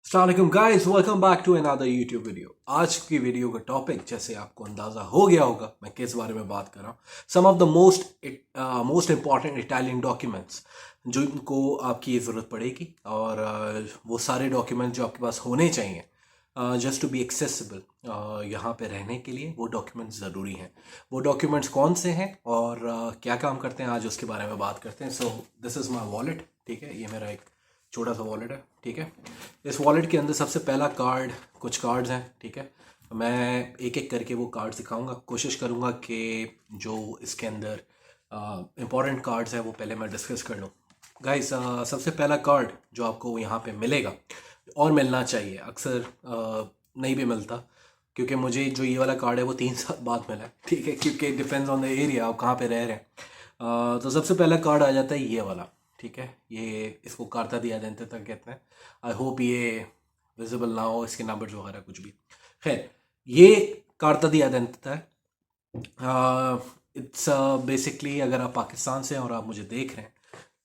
अस्सलाम वालेकुम guys, welcome back to another YouTube video. आज की वीडियो का टॉपिक जैसे आपको अंदाज़ा हो गया होगा मैं किस बारे में बात कर रहा हूँ। Some of the most important Italian documents जिनको आपकी ज़रूरत पड़ेगी और वो सारे डॉक्यूमेंट्स जो आपके पास होने चाहिए जस्ट टू बी एक्सेसिबल यहाँ पे रहने के लिए, वो डॉक्यूमेंट्स ज़रूरी हैं। वो डॉक्यूमेंट्स कौन से हैं और क्या काम करते हैं, आज उसके बारे में बात करते हैं। So this is my wallet. ठीक है, ये मेरा एक छोटा सा वॉलेट है। ठीक है, इस वॉलेट के अंदर सबसे पहला कार्ड, कुछ कार्ड्स हैं। ठीक है, मैं एक एक करके वो कार्ड दिखाऊंगा। कोशिश करूंगा कि जो इसके अंदर इम्पॉर्टेंट कार्ड्स हैं वो पहले मैं डिस्कस कर लूँ। गाइस, सबसे पहला कार्ड जो आपको यहाँ पे मिलेगा और मिलना चाहिए, अक्सर नहीं भी मिलता, क्योंकि मुझे जो ये वाला कार्ड है वो 3 साल बाद मिला है। ठीक है, क्योंकि डिपेंड्स ऑन द एरिया, आप कहाँ पे रह रहे हैं। तो सबसे पहला कार्ड आ जाता है ये वाला। ठीक है, ये इसको कार्ता दिया आइडेंटिता कहते हैं। आई होप ये विजिबल ना हो, इसके नंबर वगैरह कुछ भी। खैर, ये कार्ता दी आइडेंटिता है। इट्स बेसिकली, अगर आप पाकिस्तान से हैं और आप मुझे देख रहे हैं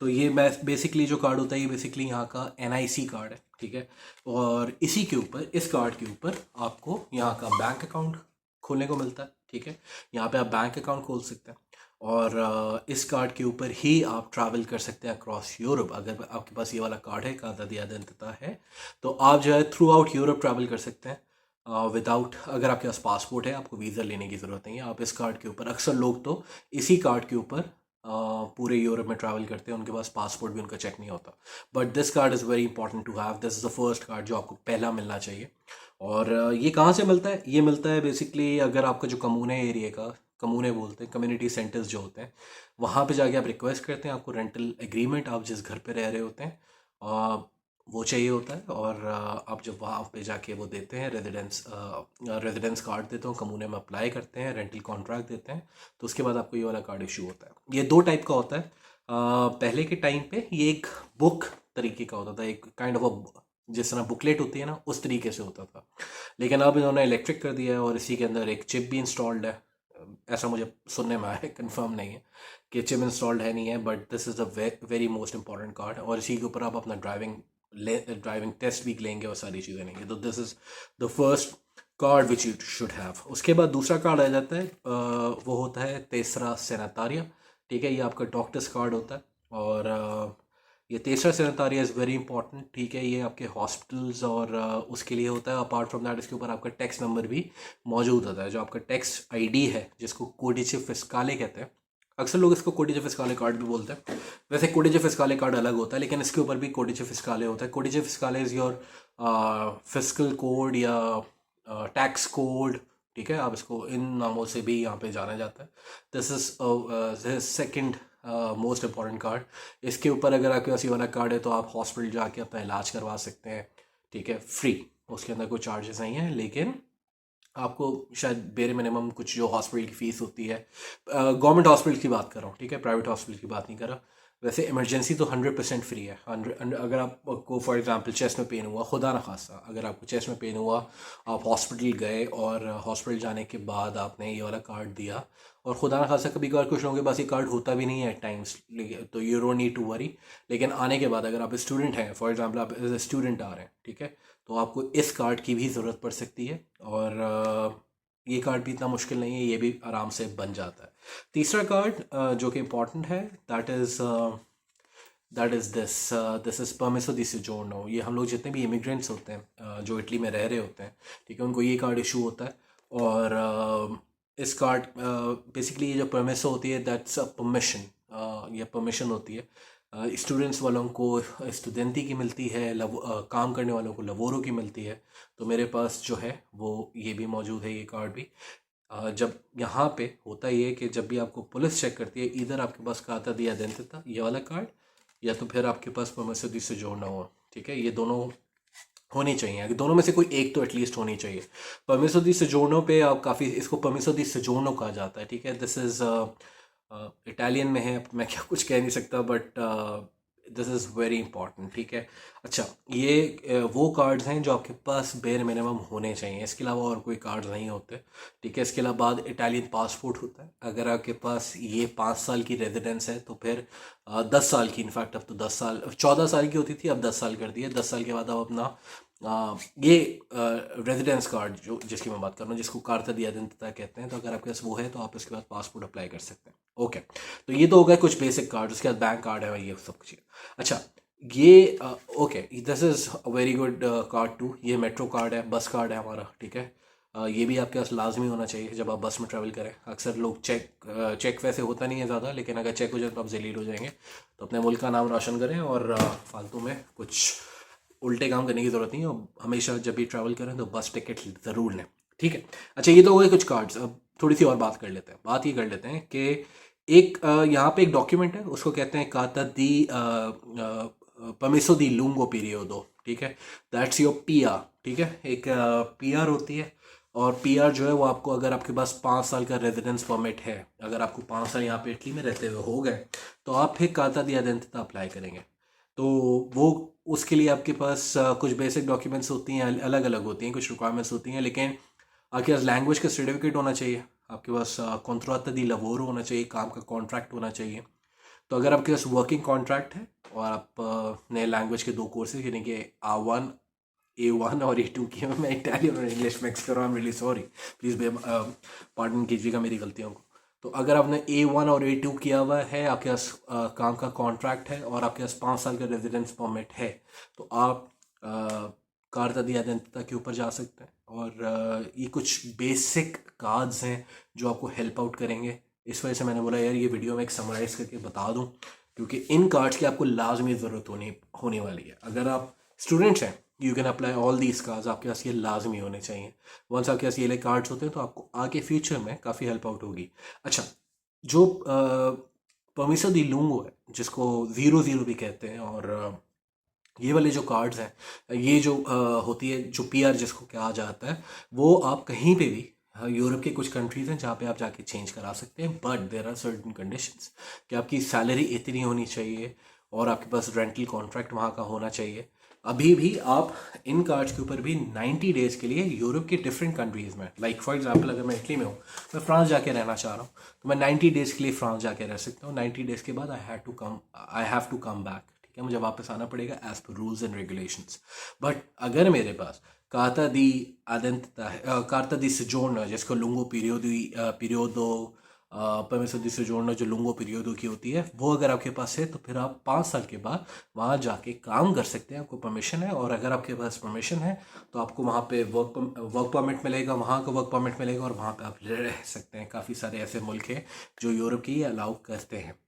तो ये बेसिकली जो कार्ड होता है ये बेसिकली यहाँ का NIC कार्ड है। ठीक है, और इसी के ऊपर, इस कार्ड के ऊपर आपको यहाँ का बैंक अकाउंट खोलने को मिलता है। ठीक है, यहाँ पे आप बैंक अकाउंट खोल सकते हैं और इस कार्ड के ऊपर ही आप ट्रैवल कर सकते हैं अक्रॉस यूरोप। अगर आपके पास ये वाला कार्ड है, कार्ता दी आइडेंटिता है, तो आप जो है थ्रू आउट यूरोप ट्रैवल कर सकते हैं विदाउट, अगर आपके पास पासपोर्ट है आपको वीज़ा लेने की ज़रूरत नहीं है। आप इस कार्ड के ऊपर, अक्सर लोग तो इसी कार्ड के ऊपर पूरे यूरोप में ट्रैवल करते हैं, उनके पास पासपोर्ट भी उनका चेक नहीं होता। But this card is very important to have. This is the first card जो आपको पहला मिलना चाहिए। और ये कहाँ से मिलता है? ये मिलता है बेसिकली, अगर आपका जो कमूने एरिया का, कमूने बोलते हैं, कम्युनिटी सेंटर्स जो होते हैं, वहाँ पे जाके आप रिक्वेस्ट करते हैं, आपको रेंटल एग्रीमेंट, आप जिस घर पे रह रहे होते हैं वो चाहिए होता है। और आप जब वहाँ पे जाके वो देते हैं, रेजिडेंस कार्ड देते हो, कमूने में अप्लाई करते हैं, रेंटल कॉन्ट्रैक्ट देते हैं, तो उसके बाद आपको ये वाला कार्ड इशू होता है। ये 2 टाइप का होता है। पहले के टाइम पे ये एक बुक तरीके का होता था, एक काइंड ऑफ अ, जिस तरह बुकलेट होती है ना, उस तरीके से होता था। लेकिन अब इन्होंने इलेक्ट्रिक कर दिया है और इसी के अंदर एक चिप भी इंस्टॉल्ड है। ऐसा मुझे सुनने में आया है, कंफर्म नहीं है कि चिप इंस्टॉल्ड है नहीं है, but this is a very most important card. और इसी के ऊपर आप अपना ड्राइविंग टेस्ट भी लेंगे और सारी चीज़ें लेंगे। तो this is the first card which you should have. उसके बाद दूसरा कार्ड आ जाता है, वो होता है तेसरा सेनेटारिया। ठीक है, ये आपका डॉक्टर्स कार्ड होता है और ये तेसरा सेनेटारिया इज़ वेरी इंपॉर्टेंट। ठीक है, ये आपके हॉस्पिटल्स और उसके लिए होता है। अपार्ट फ्रॉम दैट इसके ऊपर आपका टैक्स नंबर भी मौजूद होता है, जो आपका टैक्स ID है, जिसको कोडिce फिस्काले कहते हैं। अक्सर लोग इसको कोडिce फिस्काले कार्ड भी बोलते हैं। वैसे कोडिce फिस्काले कार्ड अलग होता है, लेकिन इसके ऊपर भी कोडिce फिस्काले होता है। कोडिce फिस्काले इज़ योर फिस्कल कोड या टैक्स कोड। ठीक है, आप इसको इन नामों से भी यहाँ पे जाना जाता है। This is second most important card. इसके ऊपर अगर आपके पास ये वाला कार्ड है तो आप हॉस्पिटल जाके अपना इलाज करवा सकते हैं। ठीक है, फ्री, उसके अंदर कोई चार्जेस नहीं है, लेकिन आपको शायद बेरे मिनिमम कुछ जो हॉस्पिटल की फ़ीस होती है, गवर्नमेंट हॉस्पिटल की बात कर रहा हूँ, ठीक है, प्राइवेट हॉस्पिटल की बात नहीं कर रहा। वैसे इमरजेंसी तो 100% फ्री है। 100, अगर आपको फॉर एग्जांपल चेस्ट में पेन हुआ, खुदा ना खास्ता अगर आपको चेस्ट में पेन हुआ, आप हॉस्पिटल गए और हॉस्पिटल जाने के बाद आपने ये वाला कार्ड दिया, और खुदा ना खास्ता कभी कभार कुछ लोगों के पास ये कार्ड होता भी नहीं है एट टाइम्स, तो you don't need to worry. लेकिन आने के बाद अगर आप स्टूडेंट हैं, फॉर एग्जांपल आप एज ए स्टूडेंट आ रहे हैं, ठीक है, तो आपको इस कार्ड की भी ज़रूरत पड़ सकती है। और ये कार्ड भी इतना मुश्किल नहीं है, ये भी आराम से बन जाता है। तीसरा कार्ड जो कि इम्पॉर्टेंट है, दैट इज़ दिस इज़ परमिसो दी सोजोर्नो। ये हम लोग जितने भी इमिग्रेंट्स होते हैं जो इटली में रह रहे होते हैं, ठीक है, उनको ये कार्ड इशू होता है। और इस कार्ड बेसिकली ये जो परमिसो होती है, दैट्स अ परमिशन, ये परमिशन होती है। स्टूडेंट्स वालों को स्टूडेंटी की मिलती है, काम करने वालों को लवोरो की मिलती है। तो मेरे पास जो है वो ये भी मौजूद है, ये कार्ड भी। जब यहाँ पे होता ये है कि जब भी आपको पुलिस चेक करती है, इधर आपके पास खाता दी आइडेंटिता, ये वाला कार्ड, या तो फिर आपके पास परमिसो दी सोजोर्नो हो। ठीक है, ये दोनों होनी चाहिए, दोनों में से कोई एक तो एटलीस्ट होनी चाहिए। परमिसो दी सोजोर्नो पे आप काफ़ी, इसको परमिसो दी सोजोर्नो कहा जाता है। ठीक है, दिस इज़ इटालियन में है, मैं क्या कुछ कह नहीं सकता, but this is very important. ठीक है, अच्छा, ये वो कार्ड्स हैं जो आपके पास बेर मिनिमम होने चाहिए, इसके अलावा और कोई कार्ड्स नहीं होते। ठीक है, इसके अलावा बाद इटालियन पासपोर्ट होता है। अगर आपके पास ये 5 साल की रेजिडेंस है तो फिर 10 साल की, इनफैक्ट अब तो 10 साल, 14 साल की होती थी, अब 10 साल कर दी है। 10 साल के बाद आप अपना ये रेजिडेंस कार्ड जो जिसकी मैं बात कर रहा हूँ, जिसको कार्ता दी आइडेंटिता कहते हैं, तो अगर आपके पास वो है तो आप इसके बाद पासपोर्ट अप्लाई कर सकते हैं। ओके, तो ये तो हो गए कुछ बेसिक कार्ड, उसके बाद बैंक कार्ड है, ये सब कुछ। अच्छा, ये okay, this is a very good card too. ये मेट्रो कार्ड है, बस कार्ड है हमारा, ठीक है। ये भी आपके पास लाजमी होना चाहिए जब आप बस में ट्रैवल करें। अक्सर लोग चेक वैसे होता नहीं है ज़्यादा, लेकिन अगर चेक हो जाए तो आप जलील हो जाएंगे। तो अपने मुल्क का नाम रोशन करें और फालतू में कुछ उल्टे काम करने की ज़रूरत नहीं है। और हमेशा जब भी ट्रैवल करें तो बस टिकट ज़रूर लें, ठीक है। अच्छा, ये तो हो गए कुछ कार्ड्स। अब थोड़ी सी और बात कर लेते हैं। बात ये कर लेते हैं कि एक यहाँ पे एक डॉक्यूमेंट है, उसको कहते हैं काता दी परमिसो दी लूंगो पीरियोडो, ठीक है। दैट्स योर पीआर, ठीक है। एक पीआर होती है, और पीआर जो है वो आपको, अगर आपके पास 5 साल का रेजिडेंस परमिट है, अगर आपको 5 साल यहाँ पे इटली में रहते हुए हो गए, तो आप फिर काता दी आइडेंटिता अप्लाई करेंगे। तो वो उसके लिए आपके पास कुछ बेसिक डॉक्यूमेंट्स होती हैं, अलग अलग होती हैं, कुछ रिक्वायरमेंट्स होती हैं, लेकिन आपके पास लैंग्वेज का सर्टिफिकेट होना चाहिए, आपके पास कॉन्ट्रात्ता दी लवोरो होना चाहिए, काम का कॉन्ट्रैक्ट होना चाहिए। तो अगर आपके पास वर्किंग कॉन्ट्रैक्ट है और आप नए लैंग्वेज के 2 कोर्सेज यानी कि A1 और A2 की, मैं इटालियन और इंग्लिश मिक्स कर रहा हूँ, रियली सॉरी, प्लीज़ पार्डन कीजिएगा मेरी गलतियों को। तो अगर आपने A1 और A2 किया हुआ है, आपके पास काम का कॉन्ट्रैक्ट है और आपके पास 5 साल का रेजिडेंस परमिट है, तो आप कार्ता दी आइडेंटिता के ऊपर जा सकते हैं। और ये कुछ बेसिक कार्ड्स हैं जो आपको हेल्प आउट करेंगे। इस वजह से मैंने बोला यार ये वीडियो में एक समराइज़ करके बता दूं, क्योंकि इन कार्ड्स की आपको लाजमी ज़रूरत होने वाली है। अगर आप स्टूडेंट्स हैं, you can apply all these cards, आपके पास ये लाजमी होने चाहिए। वंस आपके पास ये कार्ड्स होते हैं तो आपको आगे फ्यूचर में काफ़ी हेल्प आउट होगी। अच्छा, जो परमिसो दी लूंगो है, जिसको 00 भी कहते हैं, और ये वाले जो कार्ड्स हैं, ये जो होती है, जो पीआर जिसको कहा जाता है, वो आप कहीं पे भी, यूरोप के कुछ कंट्रीज़ हैं जहाँ पे आप जाके चेंज करा सकते हैं, but there are certain conditions कि आपकी सैलरी इतनी होनी चाहिए और आपके पास रेंटल कॉन्ट्रैक्ट वहाँ का होना चाहिए। अभी भी आप इन कार्ड्स के ऊपर भी 90 डेज़ के लिए यूरोप के डिफरेंट कंट्रीज़ में, लाइक फॉर एग्जांपल अगर मैं इटली में हूँ, मैं फ्रांस जाके रहना चाह रहा हूँ, तो मैं 90 डेज़ के लिए फ्रांस जाके रह सकता हूँ। 90 डेज़ के बाद I have to come back, ठीक है, मुझे वापस आना पड़ेगा as per rules and regulations. But अगर मेरे पास कार्ता दी आइडेंटिता है, कार्ता दी सोजोर्नो, जिसको लुंगो पीरियोडो परमिसो दी सोजोर्नो, जो लुंगो पीरियोडो की होती है, वो अगर आपके पास है तो फिर आप 5 साल के बाद वहाँ जाके काम कर सकते हैं, आपको परमिशन है। और अगर आपके पास परमिशन है तो आपको वहाँ पे वर्क परमिट मिलेगा, वहाँ का वर्क परमिट मिलेगा, और वहाँ पे आप रह सकते हैं। काफ़ी सारे ऐसे मुल्क हैं जो यूरोप की अलाउ करते हैं।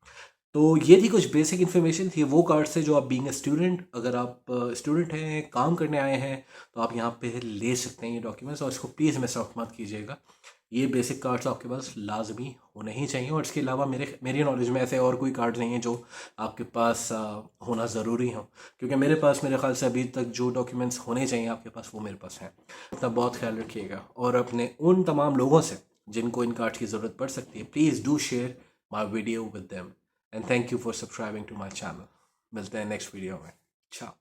तो ये थी कुछ बेसिक इन्फॉर्मेशन थी वो कार्ड से, जो आप बीइंग ए स्टूडेंट, अगर आप स्टूडेंट हैं, काम करने आए हैं, तो आप यहाँ पे ले सकते हैं ये डॉक्यूमेंट्स। और इसको प्लीज़ मिस आउट मत कीजिएगा। ये बेसिक कार्ड्स आपके पास लाजमी होने ही चाहिए। और इसके अलावा मेरी नॉलेज में ऐसे और कोई कार्ड नहीं है जो आपके पास होना ज़रूरी हो, क्योंकि मेरे पास, मेरे ख्याल से अभी तक जो डॉक्यूमेंट्स होने चाहिए आपके पास, वो मेरे पास हैं। अपना बहुत ख्याल रखिएगा, और अपने उन तमाम लोगों से जिनको इन कार्ड्स की ज़रूरत पड़ सकती है, please do share my video with them. And thank you for subscribing to my channel. मिलते हैं नेक्स्ट वीडियो में। ciao।